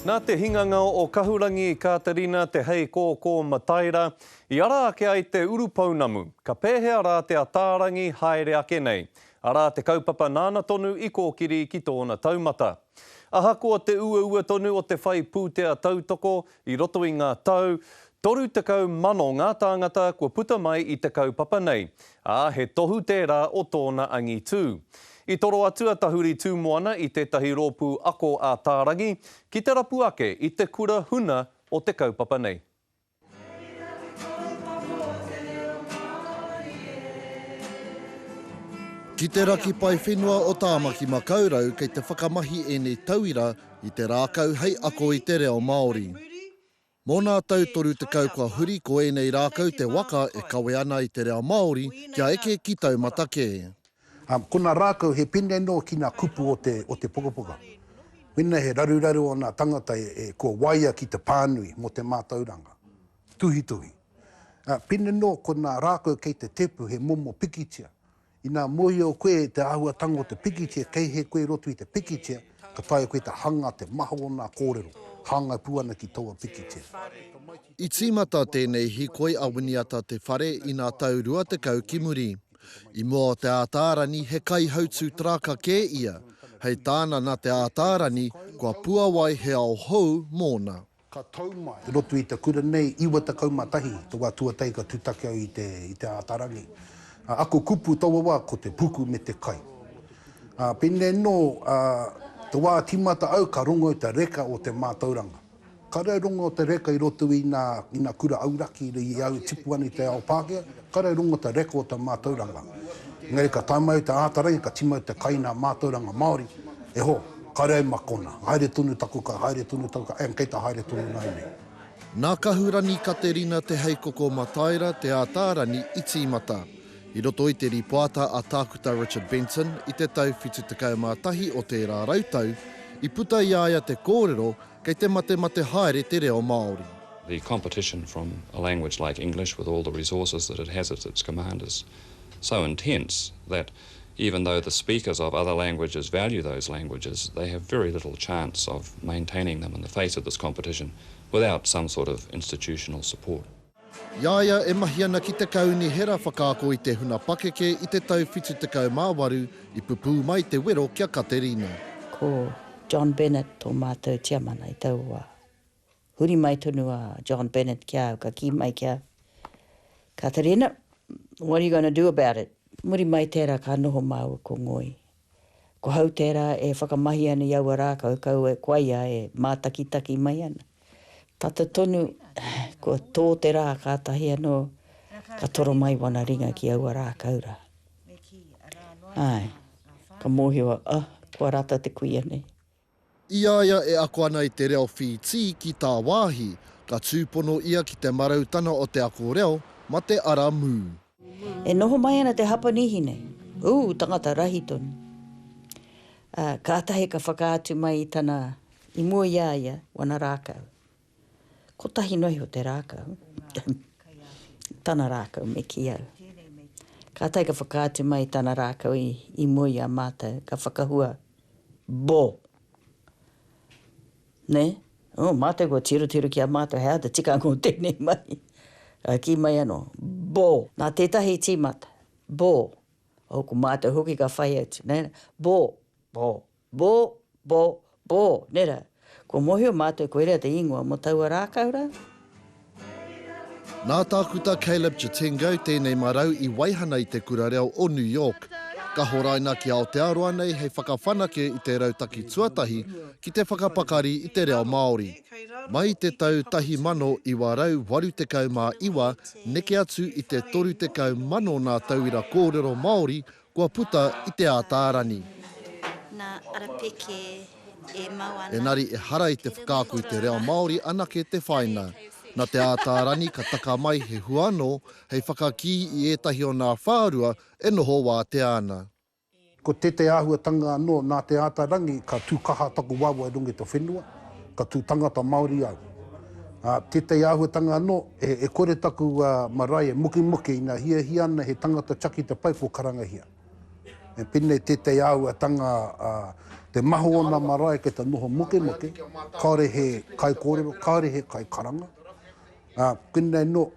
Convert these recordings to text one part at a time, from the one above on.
Nā te hinganga o Kahurangi Katerina te hei kōkō Mataira, I ara ake ai te urupaunamu, ka pēhea rā te Ataarangi haere ake nei. Ara te kaupapa nāna tonu I kōkiri ki tōna taumata. Ahakoa te ua tonu o te whai pūtea tautoko I roto I ngā tau, 30 mano ngā tāngata kua puta mai I te kaupapa nei. He tohu tērā o tōna angi tū. I toro atu a tahuri tū moana I tētahi rōpū ako Ataarangi, ki te rapu ake I te kura huna o te kaupapa nei. Ki te raki pai whenua o tāmaki makaurau kei te whakamahi e nei tauira I te rākau hei ako I te reo Maori. Mō nā tau toru te kau kua huri ko e nei rākau te waka e kawe ana I te reo Maori kia eke ki taumata ke. Kona rākau he pene no ki ngā kupu o te pokapoka. Wina he raruraru o ngā tangata kua waia ki te pānui mo te mātauranga. Tuhi. Pene no ko ngā rākau kei te tepu he momo pikitia. I ngā mohi o koe te āhua tango te pikitia, kei he koe rotu I te pikitia, ka tae koe te hanga te maho o ngā kōrero. Hanga puana ki taua pikitia. I tīmata tēnei hi koe awiniata te whare I ngā tau rua te kau ki muri. I mua te Ataarangi he kai hautsu traka kē ia. Hei tāna nā te Ataarangi kua puawai he ao hou mōna. Ka tau mai. Rotu I te kura nei, iwa te kaumatahi, te wā tuatai ka tūtake au I te Ataarangi. Ako kupu taua wā ko te puku me te kai. Pene no, te wā timata au ka rongo I te reka o te mātauranga. Ka rei rongo o te reka I rotu I ngā kura auraki I au tipuani te ao Pākehā, ka rei rongo te reka o te mātauranga. Ngari ka taimau te Ataarangi, ka timau te kai ngā mātauranga Maori, e ho, ka rei makona. Haere tunu takuka, kei ta haere tunu nai nei. Nā Kahurangi Katerina te heikoko Mataira te Ataarangi I tīmata. I roto I te ripoata a tākuta Richard Benson I te tau 71 o te rā rautau, I puta I aia te kōrero kei te mate haere te reo Māori. The competition from a language like English with all the resources that it has at its command is so intense that even though the speakers of other languages value those languages, they have very little chance of maintaining them in the face of this competition without some sort of institutional support. Iaia e mahi ana ki te kauni hera whakaako I te huna pakeke I te tau 78 I pupu mai te wero kia Katerina. Ko John Bennett tō mātou tiamana I taua. Huri mai tonu a John Bennett kia au, ka ki mai kia. Katerina, what are you going to do about it? Muri mai tērā ka noho mau ko ngoi. Ko hau tērā e whakamahi ana I aua rākau, kau e kwaia e mātakitaki mai ana. Tata tonu, ko tō te rā kātahi anō, ka toro mai wana ringa ki aua rākau rā. Ai, ka mōhiwa, kua rata te kuia nei. Iaia e ako ana I te reo whiti ki tā wāhi, ka tūpono ia ki te marautana o te ako reo, ma te ara mū. E noho mai ana te hapanihi nei. Tangata rahi tonu. Kātahi ka whakaatu mai I tana I mua iaia wana rākau. Ko tahi nohi o te rākau. Tana rākau me ki au. Kātahi ka whakaatu mai tana rākau I mua ia mātou, ka whakahua bo. Ne? Mātou kua tiru ki a mātou hea, te tika ngō tēnei mai. Ki mai anō, bo. Nā tētahi tīmata, bo. Ko mātou hoki ka whai atu, ne? Bo. Nera. Ko mohi o mātou ko ere te ingoa mo taua rākau rā. Nā tākuta Caleb Chitengo tēnei marau I waihana I te kura reo o New York. Ka horaina ki Aotearoa nei hei whakawhanake I te rautaki tuatahi ki te whakapakari I te reo Māori. Mai te tau 1982 neke atu I te 30 mano nā tauira kōrero Māori kua puta I te Ataarangi. Engari e hara I te whakaako I te reo Māori anake te whaina. Nā te Ataarangi ka taka mai he huano hei whakaki I etahi o nā whārua e noho wā te ana. Ko te āhuatanga anō nā te Ataarangi ka tūkaha taku wawa rungi te whenua, ka tū tangata Māori au. Te āhuatanga anō e kore taku marae muki I ngā hia ana he tangata chaki te pai ko karangahia. E pine te au atanga te maho o na marae ke te noho muke, kaore he kai kōrero, kaore he kai karanga. Pine no,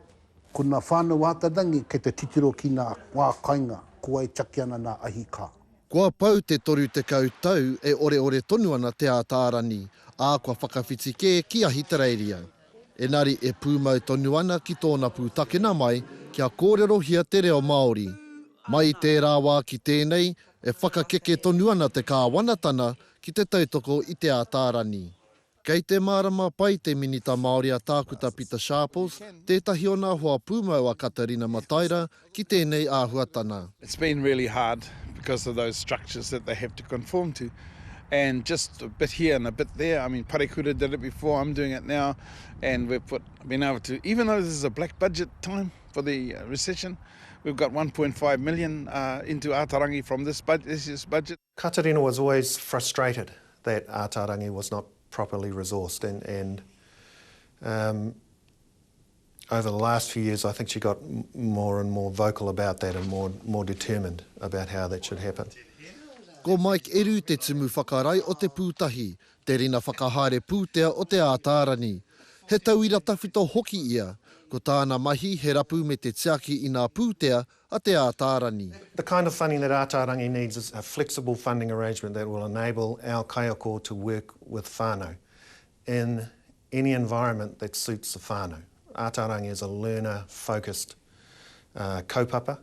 kuna whānau Ataarangi ke te titiro ki ngā wā kainga, ko ai taki ana nā ahi kā. Kua pau te toru te kautau e ore tonu ana te Ataarangi, ā kua whakawhiti ke ki ahi tereiria. Engari e pūmau tonu ana ki tōna pūtakena mai kia kōrero hia te reo Maori. Mai tērā wā ki tēnei, e whakakeke tonu ana te kāwanatana ki te tautoko i te Ataarangi. Kei te marama pai te minita Maori a tākuta Peter Sharples, tētahi o nā hoa pūmau a Katerina Mataira ki tēnei āhuatana. It's been really hard because of those structures that they have to conform to. And just a bit here and a bit there. I mean, Parekura did it before, I'm doing it now. And we've been able to, even though this is a black budget time for the recession, we've got 1.5 million into Ataarangi from this year's budget. Katerina was always frustrated that Ataarangi was not properly resourced, and over the last few years I think she got more and more vocal about that and more determined about how that should happen. Ko Mike Eru te tumu whakarai o te pūtahi, te rina whakahaere pūtea o te Ataarangi. He tauira tawhito hoki ia, ko tāna mahi he rapu me te tiaki i ngā pūtea a te Ataarangi. The kind of funding that Ataarangi needs is a flexible funding arrangement that will enable our kaiako to work with whānau in any environment that suits the whānau. Ataarangi is a learner-focused kaupapa.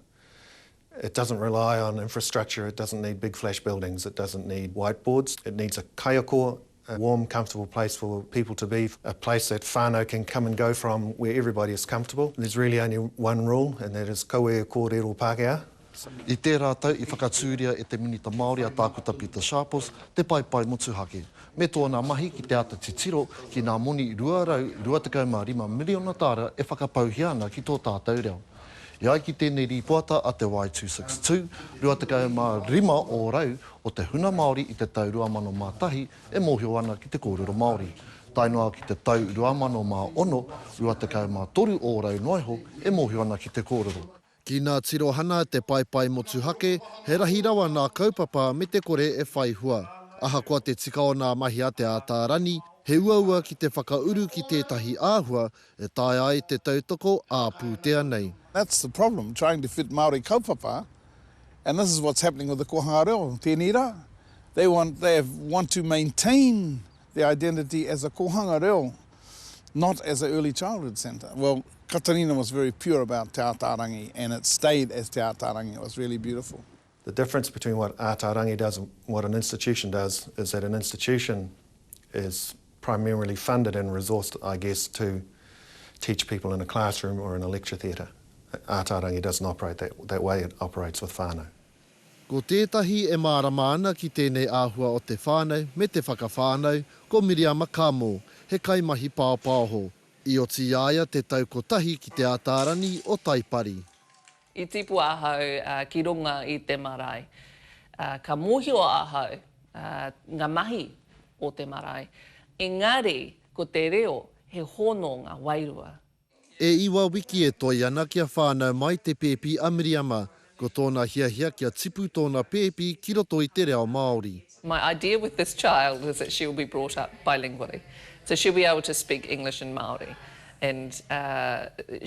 It doesn't rely on infrastructure, it doesn't need big flash buildings, it doesn't need whiteboards. It needs a kaiako, a warm, comfortable place for people to be, a place that whānau can come and go from where everybody is comfortable. There's really only one rule, and that is koe e kōrero Pākehā. I tērā tau I whakatūria e te minita Māori a tākuta Peter Sharples, te pai motuhake. Me tōna mahi ki te ata titiro ki ngā moni 225 miliona tāra e whakapauhi ana ki tō tātou reo. I ai ki tēnei ripoata a te Y262, 25 o rau o te huna Māori I te tau 2001 e mōhio ana ki te kōrero Māori. Tainoa ki te tau 2006, 23 o rau noiho e mōhio ana ki te kōrero. Ki ngā tirohana te pai motuhake, he rahi rawa ngā kaupapa me te kore e whai hua. Ahakoa te tika o ngā mahi a te Ataarangi, he uaua ki te whakauru ki tētahi āhua e tae ai te tautoko a pūtea nei. That's the problem, trying to fit Māori kaupapa, and this is what's happening with the kohanga reo, tēnei rā. They want to maintain their identity as a kohanga reo, not as an early childhood centre. Well, Katerina was very pure about Te Ataarangi, and it stayed as Te Ataarangi. It was really beautiful. The difference between what Ataarangi does and what an institution does is that an institution is primarily funded and resourced, I guess, to teach people in a classroom or in a lecture theatre. Ataarangi doesn't operate that way, it operates with whānau. Ko tētahi e mārama ana ki tēnei āhua o te whānau me te whakawhānau, ko Miriama Kamo, he kaimahi pāpāho. I o tiaia te tau kotahi ki te Ataarangi o Taipari. I tipu ahau ki runga I te marae. Ka mōhio ahau ngā mahi o te marae. Engari, ko te reo, he hono ngā wairua. E iwa wiki e toi ana kia whānau mai te pēpi a Miriama, ko tōna hiahia kia tipu tōna pēpi ki roto I te reo Māori. My idea with this child is that she will be brought up bilingually. So she'll be able to speak English and Māori. And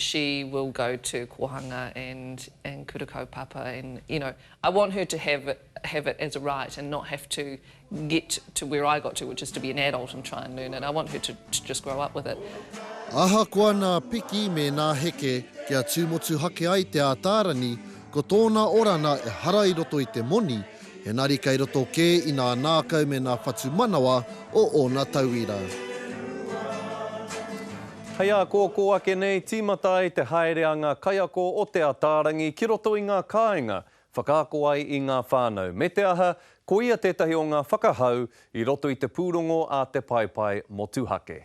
she will go to kohanga and kura kaupapa. And, you know, I want her to have it as a right and not have to get to where I got to, which is to be an adult and try and learn it. I want her to just grow up with it. Aha koa ngā piki me ngā heke kia tūmotu hake ai te Ataarangi, ko tōna orana e hara I roto I te moni, he nari kei roto ke I ngā nākau me ngā whatu manawa o ōna tauira. Hei a kōkō ake nei, tīmata ai te haereanga kaiako o te Ataarangi ki roto I ngā kāinga, whakaako ai I ngā whānau. Me te aha, ko ia tētahi o ngā whakahau I roto I te pūrongo a te paipai motuhake.